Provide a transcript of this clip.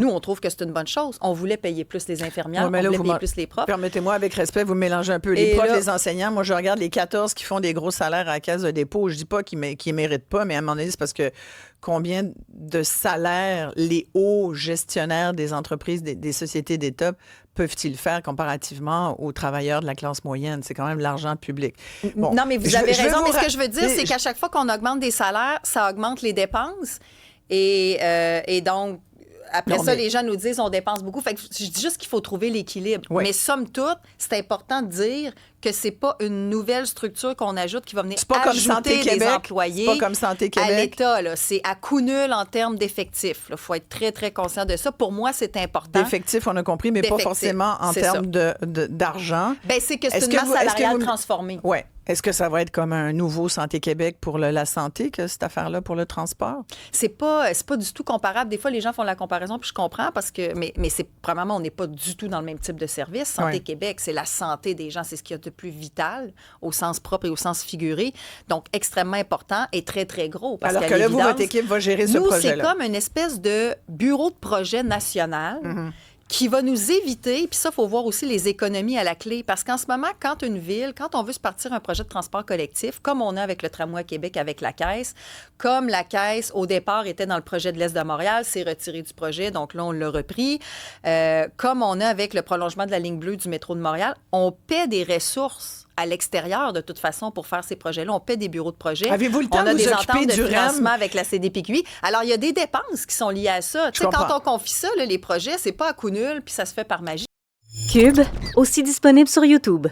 Nous, on trouve que c'est une bonne chose. On voulait payer plus les infirmières, Ouais, mais là, on voulait payer plus les profs. Permettez-moi, avec respect, vous mélangez un peu les Et profs, là- les enseignants. Moi, je regarde les 14 qui font des gros salaires à la caisse de dépôt. Je dis pas qu'ils méritent pas, mais à un moment donné, c'est parce que combien de salaires les hauts gestionnaires des entreprises, des sociétés d'État peuvent-ils faire comparativement aux travailleurs de la classe moyenne? C'est quand même l'argent public. Bon, Non, mais vous avez raison. Mais ce que je veux dire, mais c'est qu'à chaque fois qu'on augmente des salaires, ça augmente les dépenses. Et donc, après Non, ça, mais- les gens nous disent on dépense beaucoup. Fait que je dis juste qu'il faut trouver l'équilibre. Oui. Mais somme toute, c'est important de dire que c'est pas une nouvelle structure qu'on ajoute qui va venir C'est pas comme ajouter Santé des Québec. employés C'est pas comme Santé à Québec. l'État. Là. C'est à coût nul en termes d'effectifs. Il faut être très, très conscient de ça. Pour moi, c'est important. D'effectifs, on a compris, mais pas D'effectifs, forcément en c'est termes d'argent. Ben, c'est que c'est Est-ce une que masse vous- est-ce que salariale vous- transformée. Oui. Est-ce que ça va être comme un nouveau Santé Québec pour la santé que cette affaire-là pour le transport? C'est pas du tout comparable. Des fois, les gens font la comparaison, puis je comprends, parce que, mais c'est probablement, on n'est pas du tout dans le même type de service. Santé Ouais. Québec, c'est la santé des gens, c'est ce qu'il y a de plus vital au sens propre et au sens figuré. Donc, extrêmement important et très, très gros. Parce Alors qu'à que là, vous, l'évidence, votre équipe va gérer ce nous, c'est projet-là. comme une espèce de bureau de projet national qui va nous éviter, puis ça, il faut voir aussi les économies à la clé, parce qu'en ce moment, quand une ville, quand on veut se partir un projet de transport collectif, comme on a avec le tramway à Québec avec la Caisse, comme la Caisse, au départ, était dans le projet de l'Est de Montréal, c'est retiré du projet, donc là, on l'a repris. Comme on a avec le prolongement de la ligne bleue du métro de Montréal, on paie des ressources à l'extérieur, de toute façon, pour faire ces projets-là. On paie des bureaux de projet. Avez-vous le temps on a de vous des occuper ententes de du financement REM? avec la CDPQI. Alors, il y a des dépenses qui sont liées à ça. Tu sais, comprends. quand on confie ça, là, les projets, c'est pas à coût nul, puis ça se fait par magie. Cube, aussi disponible sur YouTube.